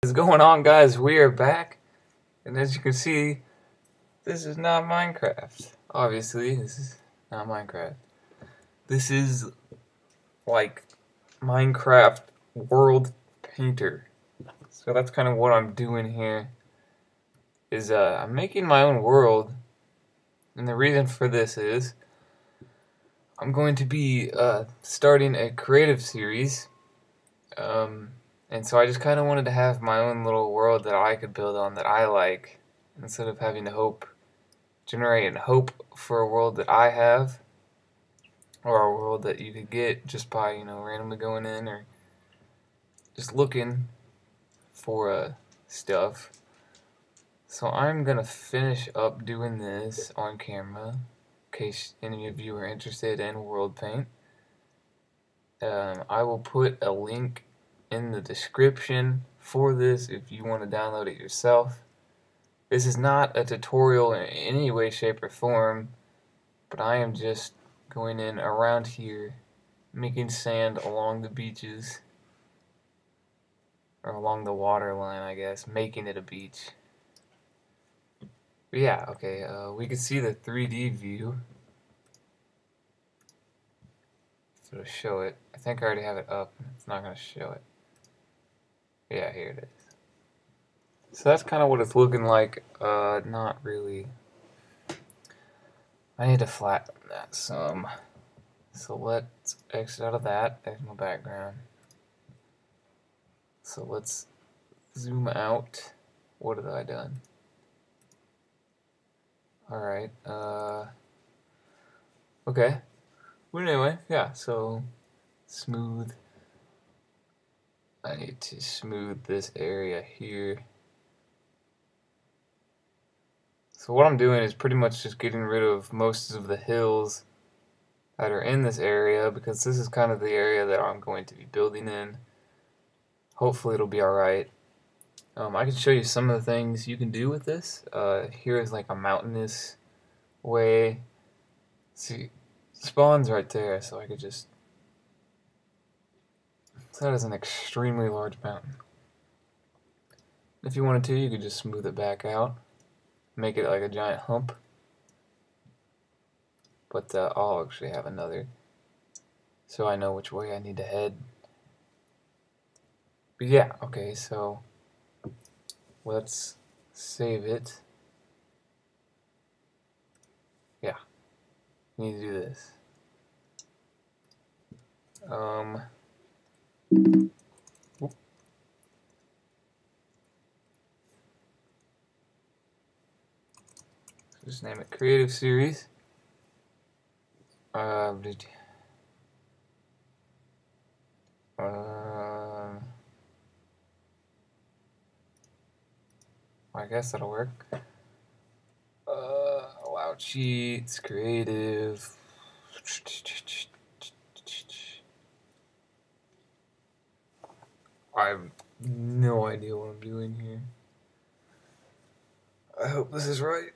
What is going on, guys? We are back, and as you can see, this is not Minecraft. Obviously, this is not Minecraft. This is like Minecraft World Painter. So that's kind of what I'm doing here. I'm making my own world, and the reason for this is I'm going to be starting a creative series. And so I just kind of wanted to have my own little world that I could build on that I like, instead of having to generate hope for a world that I have, or a world that you could get just by, randomly going in or just looking for stuff. So I'm going to finish up doing this on camera, in case any of you are interested in World Paint. I will put a link in the description for this if you want to download it yourself. This is not a tutorial in any way, shape, or form, but I am just going in around here, making sand along the beaches, or along the water line, I guess, making it a beach. But yeah, okay, we can see the 3D view. So to show it, I think I already have it up. It's not going to show it. Yeah, here it is. So that's kind of what it's looking like. Not really. I need to flatten that some. So let's exit out of that. There's my background. So let's zoom out. What have I done? Alright, okay. But anyway, yeah, so smooth. I need to smooth this area here. So what I'm doing is pretty much just getting rid of most of the hills that are in this area, because this is kind of the area that I'm going to be building in. Hopefully it'll be alright. I can show you some of the things you can do with this. Here is like a mountainous way. See, spawn's right there, so I could just... So that is an extremely large mountain. If you wanted to, you could just smooth it back out. Make it like a giant hump. But I'll actually have another, so I know which way I need to head. But yeah, okay, so let's save it. Yeah, need to do this. Just name it Creative Series. I guess that'll work. Allow cheats, creative. I have no idea what I'm doing here. I hope this is right.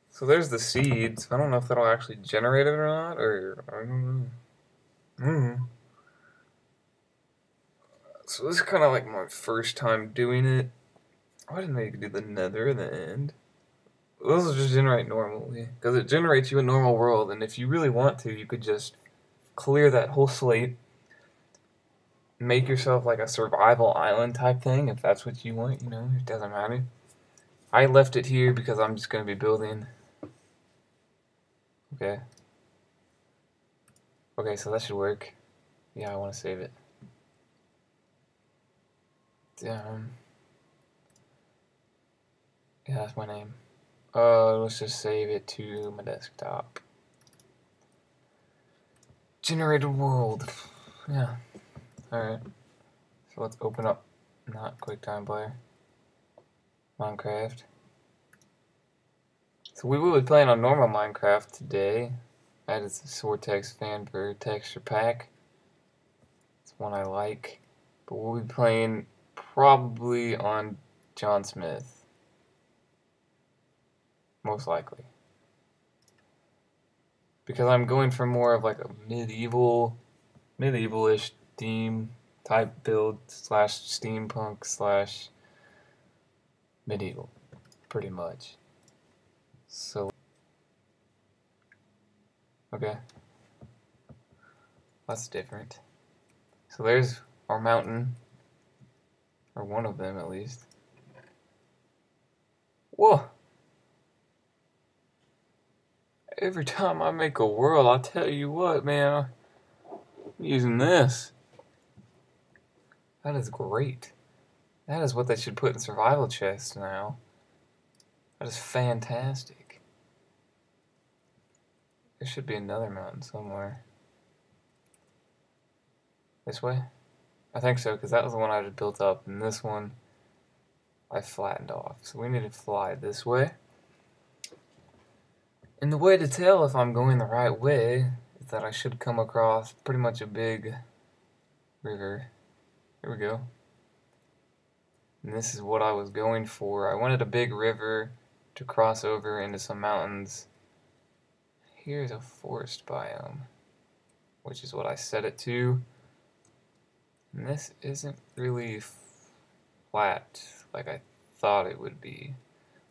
So there's the seeds. I don't know if that'll actually generate it or not, or I don't know. So this is kind of like my first time doing it. Why didn't they do the nether in the end? Those will just generate normally, because it generates you a normal world, and if you really want to, you could just clear that whole slate, make yourself like a survival island type thing, if that's what you want, it doesn't matter. I left it here because I'm just going to be building. Okay. Okay, so that should work. Yeah, I want to save it. Damn. Yeah, that's my name. Let's just save it to my desktop. Generated world. Yeah. Alright. So let's open up, not QuickTime Player, Minecraft. So we will be playing on normal Minecraft today. That is the Vortex Fanbird texture pack. It's one I like. But we'll be playing probably on John Smith. Most likely. Because I'm going for more of like a medieval-ish Steam type build slash steampunk slash medieval, pretty much. So, okay, that's different. So there's our mountain, or one of them at least. Whoa! Every time I make a world, I'll tell you what, man, I'm using this. That is great. That is what they should put in survival chests now. That is fantastic. There should be another mountain somewhere. This way? I think so, because that was the one I just built up, and this one I flattened off. So we need to fly this way. And the way to tell if I'm going the right way is that I should come across pretty much a big river. Here we go. And this is what I was going for. I wanted a big river to cross over into some mountains. Here's a forest biome, which is what I set it to. And this isn't really flat like I thought it would be.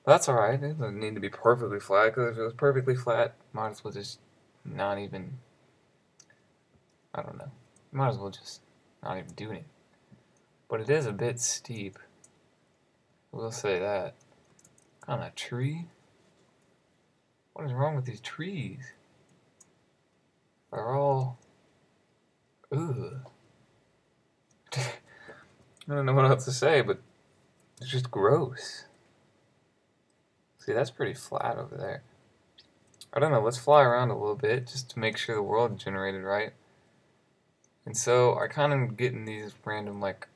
But that's alright, it doesn't need to be perfectly flat, because if it was perfectly flat, might as well just not even, I don't know, might as well just not even do anything. But it is a bit steep, we'll say that. On a tree? What is wrong with these trees? They're all, ugh. I don't know what else to say, but it's just gross. See, that's pretty flat over there. I don't know, let's fly around a little bit just to make sure the world generated right. And so I kind of getting these random like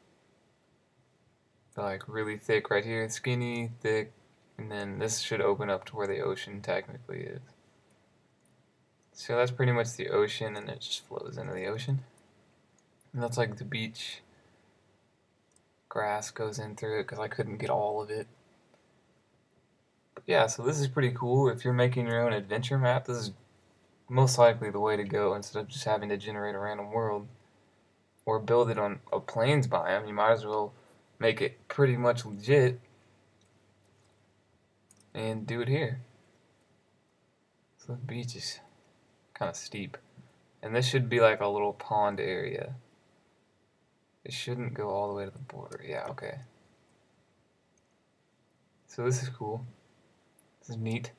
really thick right here, skinny, thick, and then this should open up to where the ocean technically is. So that's pretty much the ocean, and it just flows into the ocean. And that's like the beach. Grass goes in through it because I couldn't get all of it. But yeah, so this is pretty cool. If you're making your own adventure map, this is most likely the way to go instead of just having to generate a random world or build it on a plains biome. You might as well make it pretty much legit and do it here. So the beach is kind of steep, and this should be like a little pond area. It shouldn't go all the way to the border. Yeah, okay. So this is cool. This is neat.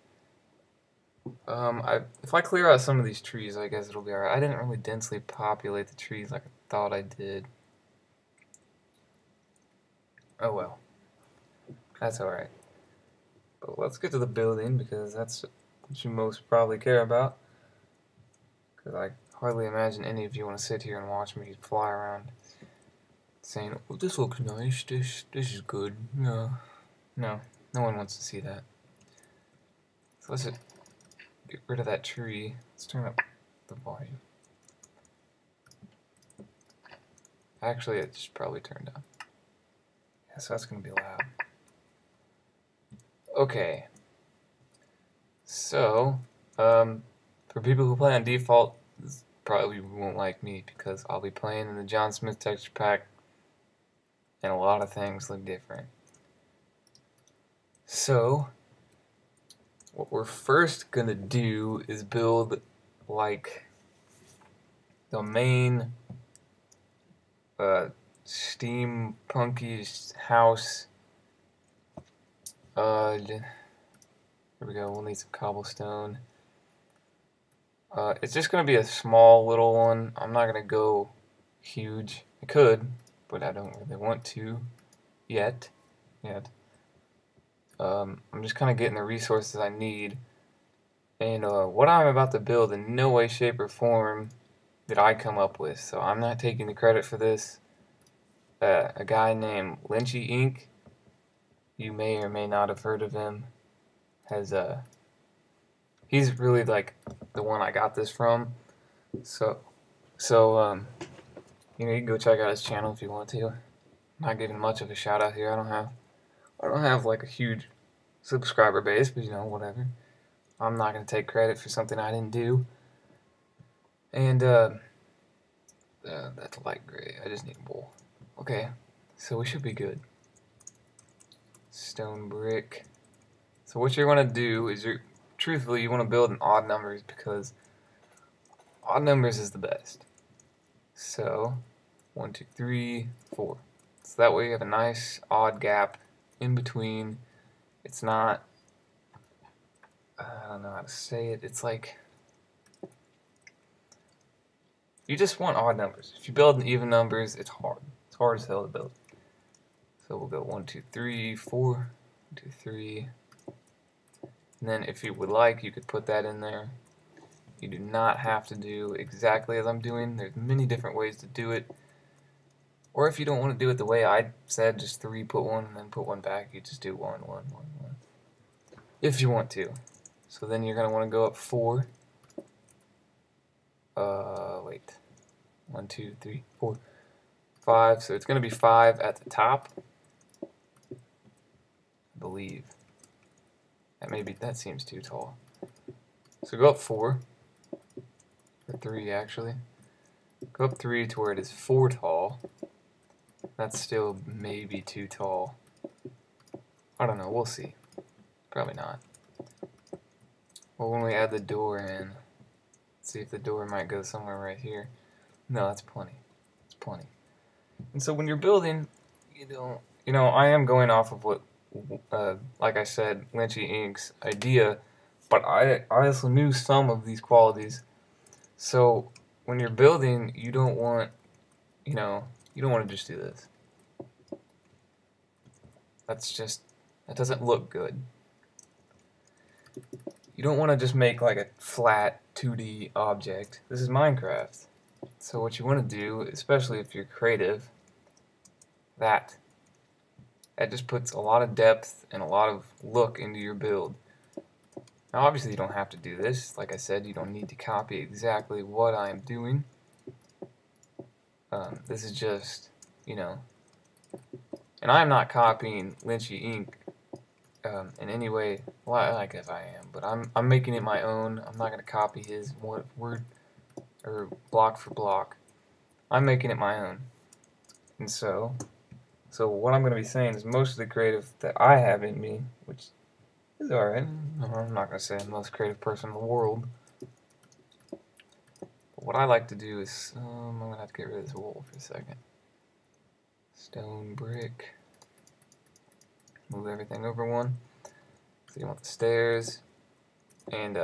If I clear out some of these trees, I guess it'll be alright. I didn't really densely populate the trees like I thought I did. Oh well. That's alright. But let's get to the building, because that's what you most probably care about. Because I hardly imagine any of you want to sit here and watch me fly around saying, "Oh, this looks nice, this is good." No, no one wants to see that. So let's just get rid of that tree. Let's turn up the volume. Actually, it should probably turn down. Yeah, so that's going to be loud. Okay. So, for people who play on default, this probably won't like me because I'll be playing in the John Smith texture pack and a lot of things look different. So, what we're first going to do is build like the main steampunky house. Here we go, we'll need some cobblestone. It's just going to be a small little one. I'm not going to go huge. I could, but I don't really want to yet. I'm just kind of getting the resources I need. And what I'm about to build in no way, shape, or form did I come up with. So I'm not taking the credit for this. A guy named Lynchy Inc., you may or may not have heard of him, has he's really like the one I got this from. So you know, you can go check out his channel if you want to. I'm not giving much of a shout out here. I don't have like a huge subscriber base, but you know, whatever. I'm not gonna take credit for something I didn't do. And That's light gray. I just need wool. Okay, so we should be good. Stone brick. So what you're going to do is truthfully, you want to build in odd numbers because odd numbers is the best. So 1, 2, 3, 4. So that way you have a nice odd gap in between. It's not, I don't know how to say it. It's like, you just want odd numbers. If you build in even numbers, it's hard. It's hard as hell to build. So we'll go 1, 2, 3, 4, 1, 2, 3. And then if you would like, you could put that in there. You do not have to do exactly as I'm doing. There's many different ways to do it. Or if you don't want to do it the way I said, just 3, put 1, and then put 1 back, you just do 1, 1, 1, 1. If you want to. So then you're going to want to go up 4. Wait. 1, 2, 3, 4, 5. So it's going to be 5 at the top. I believe. That seems too tall. So go up 4. Or 3 actually. Go up 3 to where it is 4 tall. That's still maybe too tall. I don't know, we'll see. Probably not. Well, when we add the door in, let's see if the door might go somewhere right here. No, that's plenty. It's plenty. And so when you're building, I am going off of what, like I said, Lynchy Inc.'s idea, but I also knew some of these qualities. So when you're building, you don't want to just do this. That doesn't look good. You don't want to just make like a flat 2D object. This is Minecraft. So what you want to do, especially if you're creative, that just puts a lot of depth and a lot of look into your build. Now obviously you don't have to do this. Like I said, you don't need to copy exactly what I am doing. This is just, and I'm not copying Lynchy Inc. In any way. Well, I guess I am, but I'm making it my own. I'm not going to copy his word or block for block. I'm making it my own. And so what I'm going to be saying is most of the creative that I have in me, which is alright. I'm not going to say I'm the most creative person in the world. But what I like to do is, I'm going to have to get rid of this wool for a second. Stone brick. Move everything over 1. So you want the stairs. And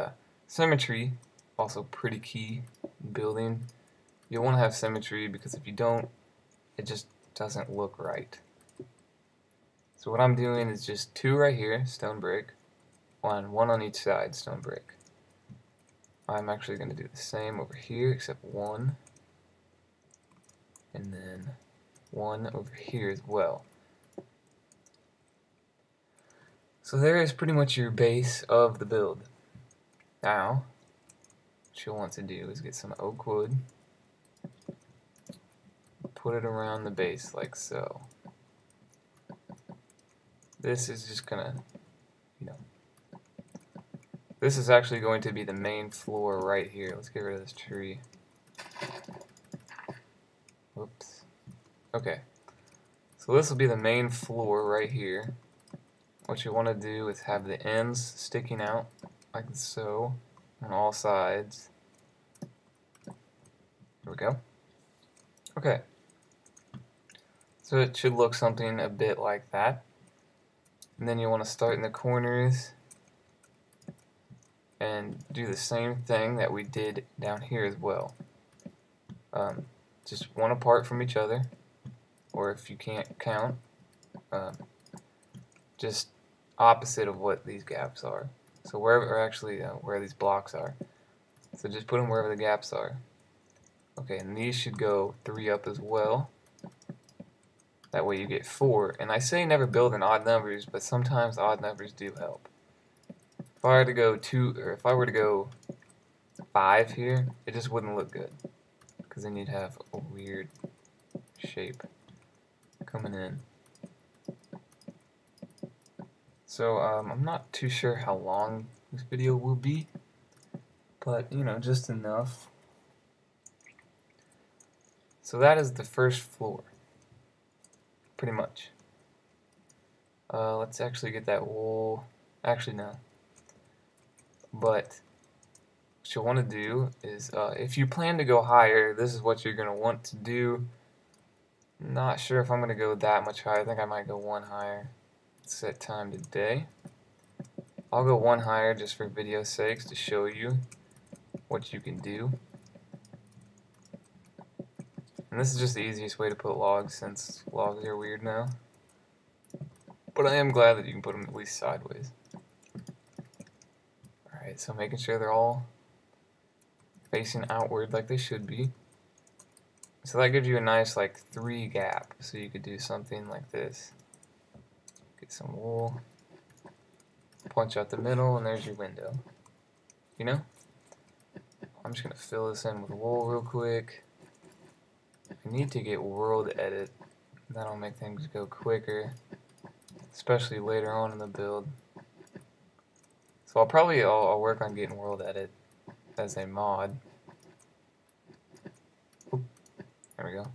symmetry, also pretty key in building. You'll want to have symmetry because if you don't, it just doesn't look right. So what I'm doing is just 2 right here, stone brick, 1 on each side, stone brick. I'm actually going to do the same over here except 1, and then 1 over here as well. So there is pretty much your base of the build. Now, what you'll want to do is get some oak wood, put it around the base like so. This is just gonna, this is actually going to be the main floor right here. Let's get rid of this tree. Whoops. Okay. So this will be the main floor right here. What you want to do is have the ends sticking out like so on all sides. There we go. Okay. So it should look something a bit like that. And then you want to start in the corners and do the same thing that we did down here as well. Just 1 apart from each other, or if you can't count, just opposite of what these gaps are. So where these blocks are. So just put them wherever the gaps are. Okay, and these should go 3 up as well. That way you get 4. And I say never build in odd numbers, but sometimes odd numbers do help. If I were to go 2, or if I were to go 5 here, it just wouldn't look good. Because then you'd have a weird shape coming in. So I'm not too sure how long this video will be, but just enough. So that is the first floor, pretty much. Let's actually get that wool. Actually, no. But what you'll want to do is, if you plan to go higher, this is what you're going to want to do. Not sure if I'm going to go that much higher. I think I might go one higher. Set time today. I'll go one higher just for video's sakes to show you what you can do. And this is just the easiest way to put logs, since logs are weird now. But I am glad that you can put them at least sideways. Alright, so making sure they're all facing outward like they should be. So that gives you a nice like 3 gap. So you could do something like this. Get some wool, punch out the middle, and there's your window. You know? I'm just going to fill this in with wool real quick. I need to get world edit. That'll make things go quicker, especially later on in the build. So I'll work on getting world edit as a mod. Oop, there we go.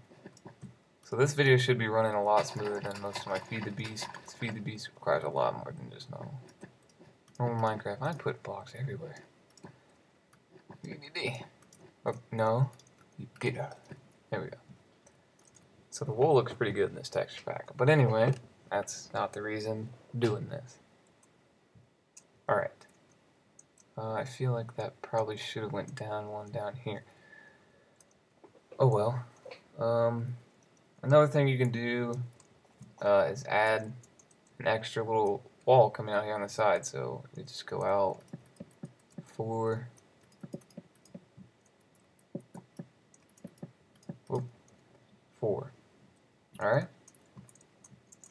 So this video should be running a lot smoother than most of my Feed the Beast. Feed the Beast requires a lot more than just normal Minecraft. I put blocks everywhere. Oh, no. Get out. There we go. So the wool looks pretty good in this texture pack. But anyway, that's not the reason I'm doing this. Alright. I feel like that probably should have went down one down here. Oh well. Another thing you can do is add an extra little wall coming out here on the side. So you just go out 4. Whoop, 4. Alright.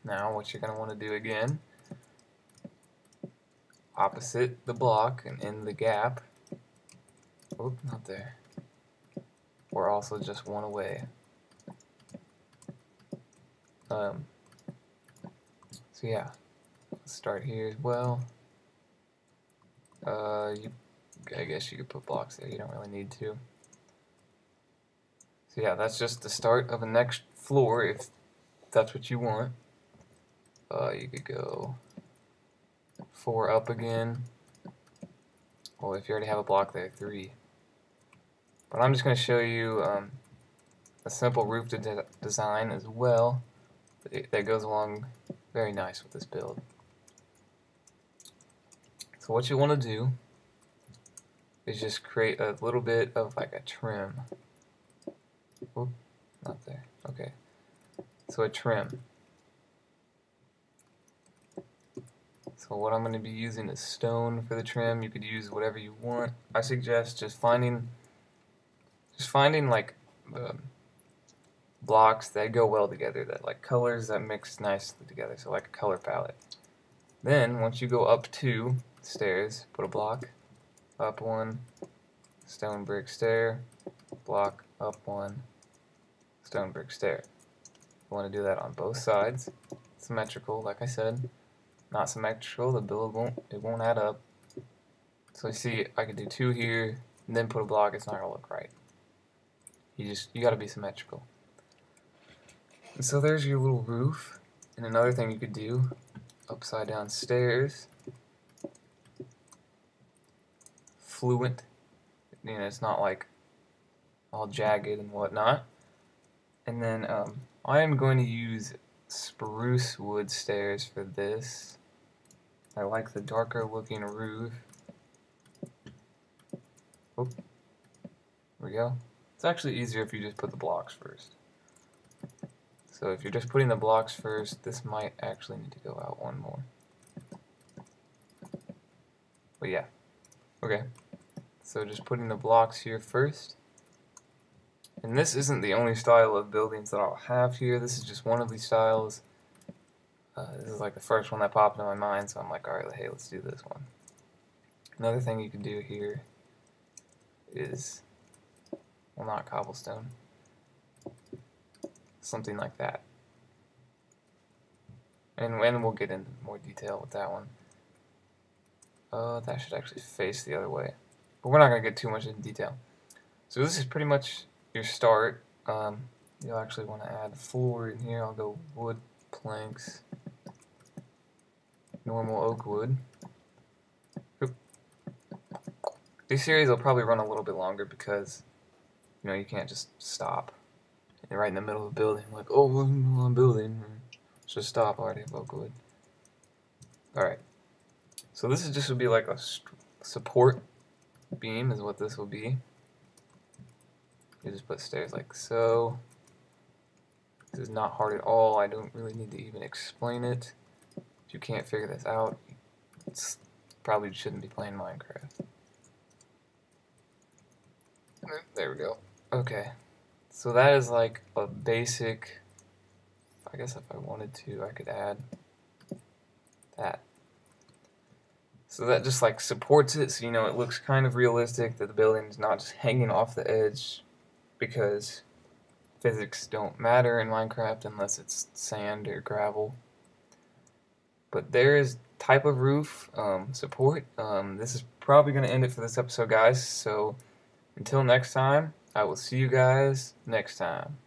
Now what you're going to want to do again, opposite the block and in the gap. Oop, not there. We're also just one away. So yeah, let's start here as well. I guess you could put blocks there. You don't really need to. So yeah, that's just the start of the next floor if that's what you want. You could go 4 up again. Well, if you already have a block there, 3. But I'm just going to show you a simple roof design as well that goes along very nice with this build. So what you want to do is just create a little bit of like a trim. Oop, not there. Okay. So a trim. So what I'm going to be using is stone for the trim. You could use whatever you want. I suggest just finding like blocks that go well together, that like colors that mix nicely together, so like a color palette. Then once you go up 2 stairs, put a block, up 1, stone brick stair, block, up 1, stone brick stair. You want to do that on both sides, symmetrical, like I said. Not symmetrical, the build won't add up. So you see, I could do 2 here, and then put a block. It's not gonna look right. You gotta be symmetrical. And so there's your little roof. And another thing you could do, upside down stairs, fluent. You know, it's not like all jagged and whatnot. And then I am going to use spruce wood stairs for this. I like the darker looking roof. Oop. There we go. It's actually easier if you just put the blocks first. So if you're just putting the blocks first, this might actually need to go out 1 more. But yeah. Okay. So just putting the blocks here first. And this isn't the only style of buildings that I'll have here. This is just one of these styles. This is like the first one that popped in my mind, so I'm like, alright, hey, let's do this one. Another thing you can do here is, well, not cobblestone, something like that. And we'll get into more detail with that one. That should actually face the other way. But we're not going to get too much into detail. So this is pretty much your start. you'll actually want to add floor in here. I'll go wood planks, normal oak wood. Oop. These series will probably run a little bit longer because you can't just stop right in the middle of a building like, oh, I'm building. Just stop. Already have oak wood. Alright, so this is just would be like a support beam is what this will be. You just put stairs like so. This is not hard at all. I don't really need to even explain it. If you can't figure this out, it's probably shouldn't be playing Minecraft. There we go. Okay, so that is like a basic. I guess if I wanted to, I could add that. So that just like supports it, so it looks kind of realistic that the building is not just hanging off the edge, because physics don't matter in Minecraft unless it's sand or gravel. But there is type of roof support. This is probably going to end it for this episode, guys. So until next time, I will see you guys next time.